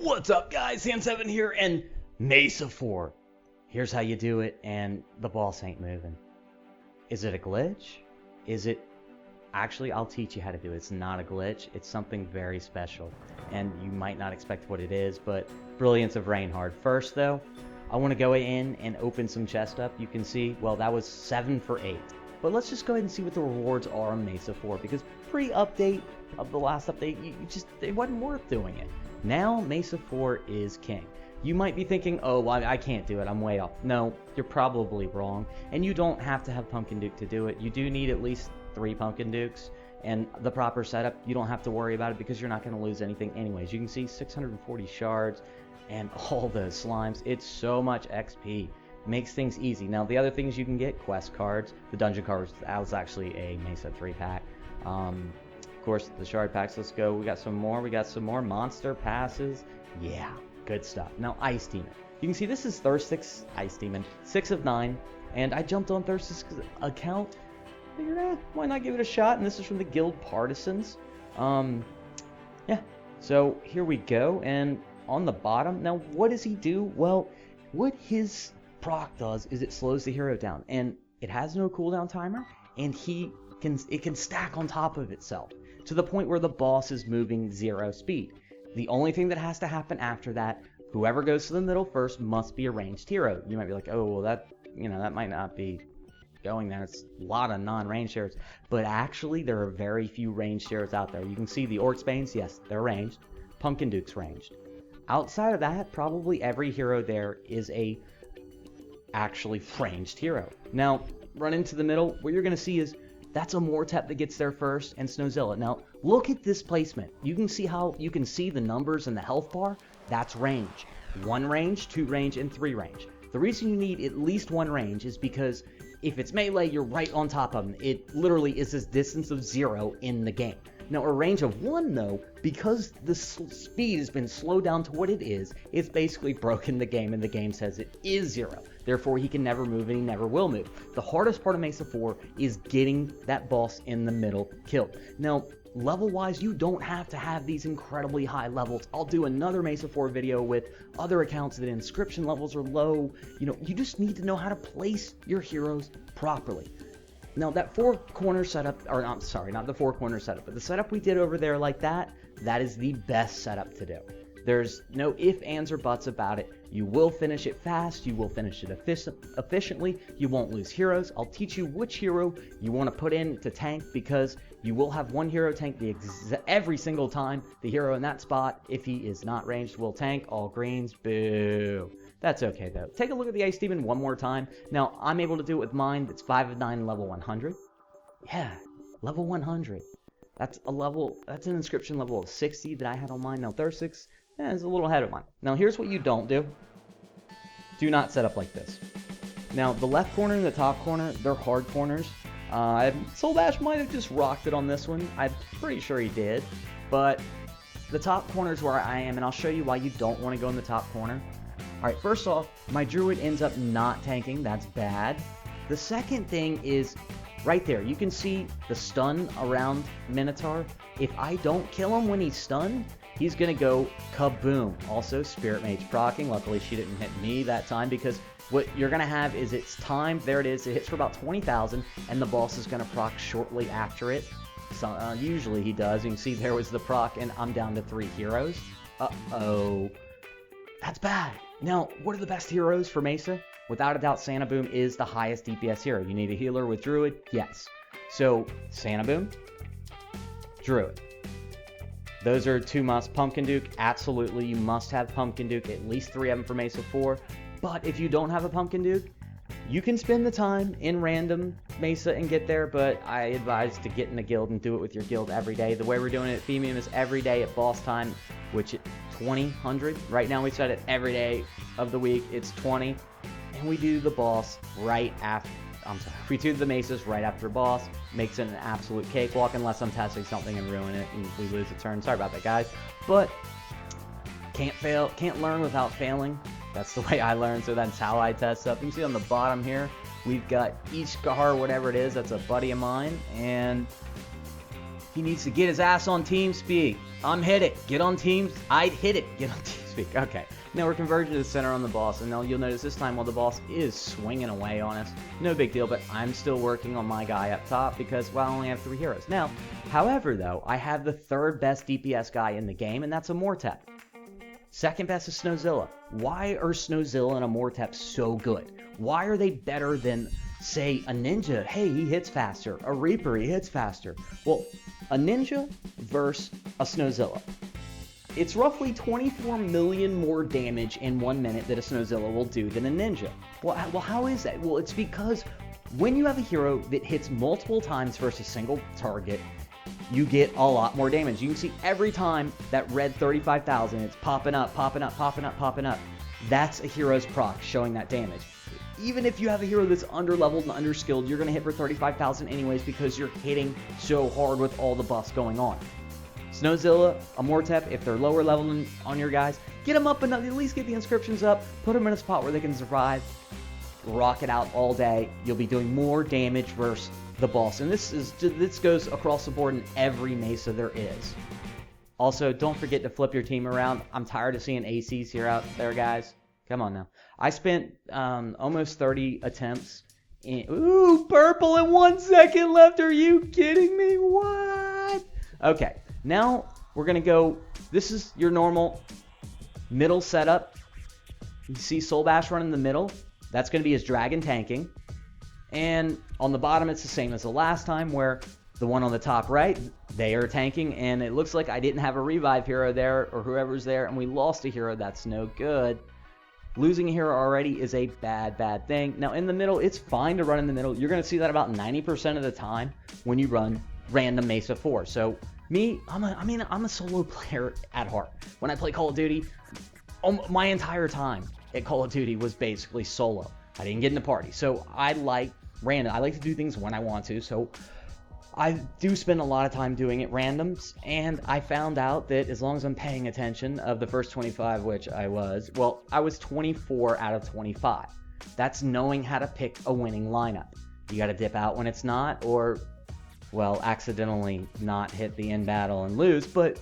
What's up, guys? Sam7 here, and Mesa 4. Here's how you do it, and the boss ain't moving. Is it a glitch? Is it... Actually, I'll teach you how to do it. It's not a glitch. It's something very special, and you might not expect what it is, but brilliance of Rainhard. First, though, I want to go in and open some chest up. You can see, well, that was 7 for 8. But let's just go ahead and see what the rewards are on Mesa 4, because pre-update of the last update, it wasn't worth doing it. Now, Mesa 4 is king. You might be thinking, oh, well, I can't do it, I'm way off. No, you're probably wrong, and you don't have to have Pumpkin Duke to do it. You do need at least 3 Pumpkin Dukes, and the proper setup, you don't have to worry about it because you're not going to lose anything anyways. You can see 640 shards and all those slimes. It's so much XP. Makes things easy. Now, the other things you can get, quest cards, the dungeon cards, that was actually a Mesa 3 pack. Of course, the shard packs, let's go. We got some more monster passes. Yeah, good stuff. Now, Ice Demon. You can see this is Thirstix Ice Demon, 6 of 9, and I jumped on Thirstix account. Figured, why not give it a shot? And this is from the Guild Partisans. Yeah, so here we go, and on the bottom, now what does he do? Well, what his proc does is it slows the hero down, and it has no cooldown timer, and it can stack on top of itself to the point where the boss is moving 0 speed. The only thing that has to happen after that, whoever goes to the middle first must be a ranged hero. You might be like, oh, well, that might not be going there. It's a lot of non-ranged heroes, but actually there are very few ranged heroes out there. You can see the Orcsbanes, yes, they're ranged. Pumpkin Duke's ranged. Outside of that, probably every hero there is a actually ranged hero. Now, run into the middle, what you're going to see is that's a Mortep that gets there first, and Snowzilla. Now, look at this placement. You can see the numbers in the health bar. That's range. 1 range, 2 range, and 3 range. The reason you need at least 1 range is because if it's melee, you're right on top of them. It literally is this distance of 0 in the game. Now, a range of 1, though, because the speed has been slowed down to what it is, it's basically broken the game, and the game says it is 0. Therefore, he can never move, and he never will move. The hardest part of Mesa 4 is getting that boss in the middle killed. Now, level-wise, you don't have to have these incredibly high levels. I'll do another Mesa 4 video with other accounts that inscription levels are low. You just need to know how to place your heroes properly. Now, that 4-corner setup, or I'm sorry, not the 4-corner setup, but the setup we did over there like that is the best setup to do. There's no ifs, ands, or buts about it. You will finish it fast, you will finish it efficiently, you won't lose heroes. I'll teach you which hero you want to put in to tank, because you will have one hero tank every single time. The hero in that spot, if he is not ranged, will tank. All greens, boo. That's okay, though. Take a look at the Ice Demon one more time. Now, I'm able to do it with mine. That's 5 of 9, level 100. Yeah, level 100. That's an inscription level of 60 that I had on mine. Now, Thirstix is a little ahead of mine. Now, here's what you don't do. Do not set up like this. Now, the left corner and the top corner, they're hard corners. Soul Dash might have just rocked it on this one. I'm pretty sure he did. But the top corner is where I am, and I'll show you why you don't want to go in the top corner. Alright, first off, my druid ends up not tanking. That's bad. The second thing is right there. You can see the stun around Minotaur. If I don't kill him when he's stunned, he's going to go kaboom. Also, Spirit Mage proccing. Luckily, she didn't hit me that time, because what you're going to have is it's time. There it is. It hits for about 20,000, and the boss is going to proc shortly after it. So, usually he does. You can see there was the proc, and I'm down to 3 heroes. Uh-oh. That's bad. Now, what are the best heroes for Mesa? Without a doubt, Sanaboom is the highest DPS hero. You need a healer with Druid? Yes. So, Sanaboom, Druid. Those are 2 must. Pumpkin Duke, absolutely. You must have Pumpkin Duke, at least 3 of them for Mesa 4. But if you don't have a Pumpkin Duke, you can spend the time in random Mesa and get there, but I advise to get in the guild and do it with your guild every day. The way we're doing it at Themium is every day at boss time, which is 2000. Right now we set it every day of the week. It's 20. And we do the boss right after. We do the Mesas right after boss. Makes it an absolute cakewalk, unless I'm testing something and ruin it and we lose a turn. Sorry about that, guys. But can't learn without failing. That's the way I learn, so that's how I test stuff. You can see on the bottom here, we've got Ishkar, whatever it is, that's a buddy of mine, and He needs to get his ass on TeamSpeak. Hit it. Get on Teams. I'd hit it. Get on TeamSpeak. Okay. Now we're converging to the center on the boss, and now you'll notice this time while the boss is swinging away on us, no big deal, but I'm still working on my guy up top because, well, I only have 3 heroes. Now, however, though, I have the 3rd best DPS guy in the game, and that's a Mortep. 2nd best is Snowzilla. Why are Snowzilla and a Mortep so good? Why are they better than, say, a Ninja? Hey, he hits faster. A Reaper, he hits faster. Well, a Ninja versus a Snowzilla. It's roughly 24 million more damage in 1 minute that a Snowzilla will do than a Ninja. Well, how is that? Well, it's because when you have a hero that hits multiple times versus a single target, you get a lot more damage. You can see every time that red 35,000, it's popping up, popping up, popping up, popping up. That's a hero's proc showing that damage. Even if you have a hero that's under-leveled and under-skilled, you're going to hit for 35,000 anyways because you're hitting so hard with all the buffs going on. Snowzilla, a Mortep, if they're lower level on your guys, get them up and at least get the inscriptions up, put them in a spot where they can survive, rock it out all day. You'll be doing more damage versus the boss. And this goes across the board in every Mesa there is. Also, don't forget to flip your team around. I'm tired of seeing ACs here out there, guys. Come on now. I spent almost 30 attempts. Ooh, purple and 1 second left. Are you kidding me? What? Okay. Now, we're going to go, this is your normal middle setup. You see Soul Bash running in the middle. That's going to be his dragon tanking. And on the bottom, it's the same as the last time where the one on the top right, they are tanking. And it looks like I didn't have a revive hero there or whoever's there. And we lost a hero. That's no good. Losing a hero already is a bad thing. Now, in the middle, it's fine to run in the middle. You're going to see that about 90% of the time when you run random Mesa 4. So, I'm a solo player at heart. When I play Call of Duty, my entire time at Call of Duty was basically solo. I didn't get in the party. So I like random. I like to do things when I want to. So I do spend a lot of time doing it randoms. And I found out that as long as I'm paying attention of the first 25, which I was 24 out of 25. That's knowing how to pick a winning lineup. You got to dip out when it's not, or well, accidentally not hit the end battle and lose. But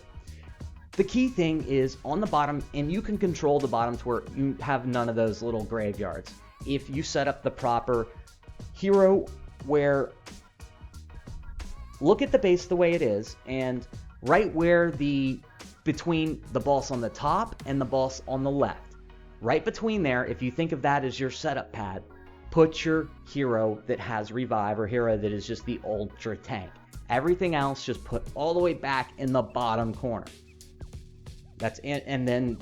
the key thing is on the bottom, and you can control the bottom to where you have none of those little graveyards. If you set up the proper hero where, look at the base the way it is, and right where between the boss on the top and the boss on the left, right between there, if you think of that as your setup pad, put your hero that has revive or hero that is just the ultra tank. Everything else just put all the way back in the bottom corner. That's it. And then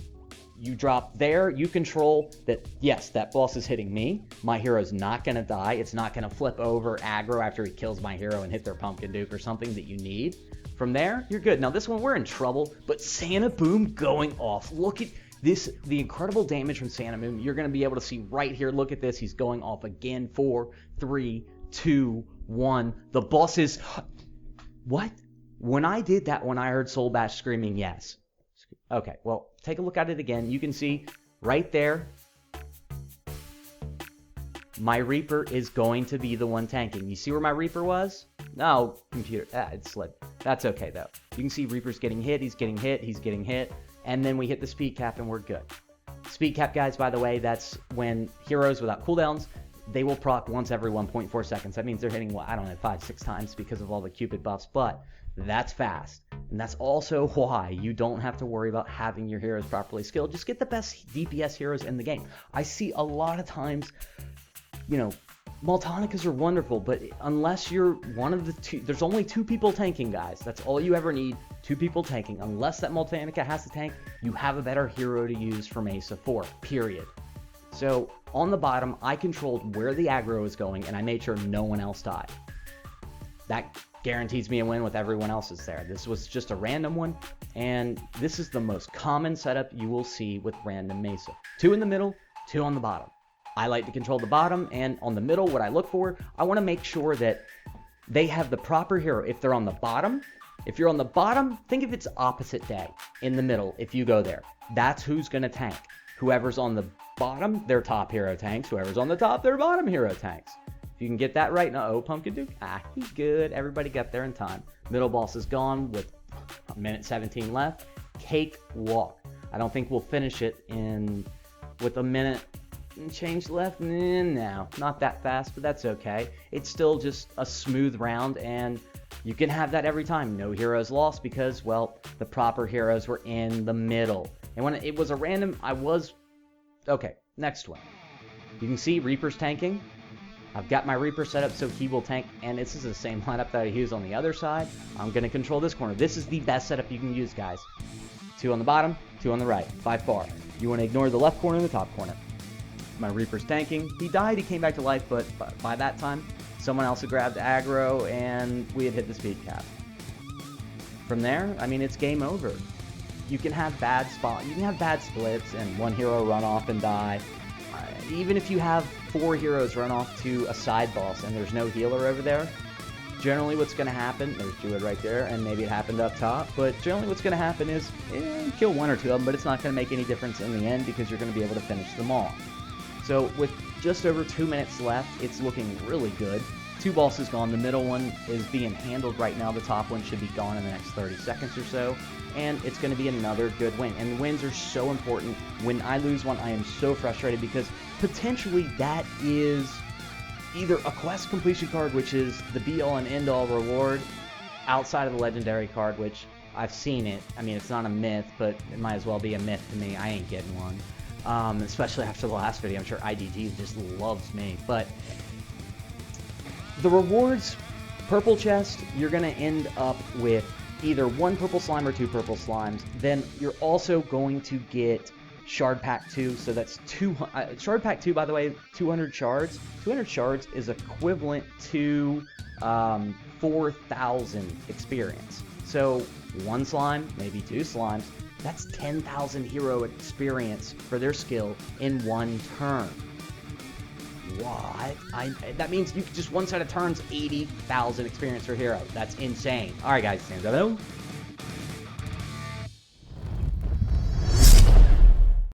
you drop there. You control that, yes, that boss is hitting me. My hero's not going to die. It's not going to flip over aggro after he kills my hero and hit their pumpkin duke or something that you need. From there, you're good. Now this one, we're in trouble, but Santa Boom going off. Look at this, the incredible damage from Santa Boom. You're going to be able to see right here. Look at this. He's going off again. 4, 3, 2, 1. The boss is... What? When I did that, when I heard Soul Bash screaming, yes. Okay, well, take a look at it again. You can see right there, my Reaper is going to be the one tanking. You see where my Reaper was? No, computer. It slid. That's okay, though. You can see Reaper's getting hit. He's getting hit. He's getting hit. And then we hit the speed cap and we're good. Speed cap, guys, by the way, that's when heroes without cooldowns, they will proc once every 1.4 seconds. That means they're hitting, I don't know, 5-6 times because of all the Cupid buffs, but that's fast. And that's also why you don't have to worry about having your heroes properly skilled. Just get the best DPS heroes in the game. I see a lot of times, Maltonicas are wonderful, but unless you're one of the two, there's only 2 people tanking, guys. That's all you ever need, 2 people tanking. Unless that Maltonica has to tank, you have a better hero to use for Mesa 4, period. So on the bottom, I controlled where the aggro is going, and I made sure no one else died. That guarantees me a win with everyone else's there. This was just a random one, and this is the most common setup you will see with random Mesa. 2 in the middle, 2 on the bottom. I like to control the bottom, and on the middle, what I look for, I want to make sure that they have the proper hero. If they're on the bottom, if you're on the bottom, think if it's opposite day. In the middle, if you go there, that's who's going to tank. Whoever's on the bottom, their top hero tanks. Whoever's on the top, their bottom hero tanks. If you can get that right, no, Pumpkin Duke, he's good. Everybody got there in time. Middle boss is gone with a minute 17 left. Cake walk. I don't think we'll finish it with a minute and change left. No, not that fast, but that's okay. It's still just a smooth round, and you can have that every time. No heroes lost because, well, the proper heroes were in the middle. And when it was a random, okay, next one. You can see Reaper's tanking. I've got my Reaper set up so he will tank, and this is the same lineup that I use on the other side. I'm going to control this corner. This is the best setup you can use, guys. 2 on the bottom, 2 on the right, by far. You want to ignore the left corner and the top corner. My Reaper's tanking. He died, he came back to life, but by that time, someone else had grabbed aggro, and we had hit the speed cap. From there, I mean, it's game over. You can have bad splits, and one hero run off and die. Even if you have 4 heroes run off to a side boss and there's no healer over there, generally what's going to happen, there's Druid right there, and maybe it happened up top, but generally what's going to happen is, kill 1 or 2 of them, but it's not going to make any difference in the end because you're going to be able to finish them all. So with just over 2 minutes left, it's looking really good. 2 bosses gone, the middle one is being handled right now, the top one should be gone in the next 30 seconds or so, and it's going to be another good win. And wins are so important. When I lose one, I am so frustrated because potentially that is either a quest completion card, which is the be-all and end-all reward, outside of the legendary card, which I've seen it. I mean, it's not a myth, but it might as well be a myth to me. I ain't getting one. Especially after the last video. I'm sure IDG just loves me. But the rewards, purple chest, you're going to end up with either 1 purple slime or 2 purple slimes. Then you're also going to get Shard Pack 2, so that's Shard Pack 2, by the way, 200 shards. 200 shards is equivalent to 4,000 experience. So 1 slime, maybe 2 slimes, that's 10,000 hero experience for their skill in 1 turn. What? That means you just one set of turns, 80,000 experience for hero. That's insane. Alright guys, stand up.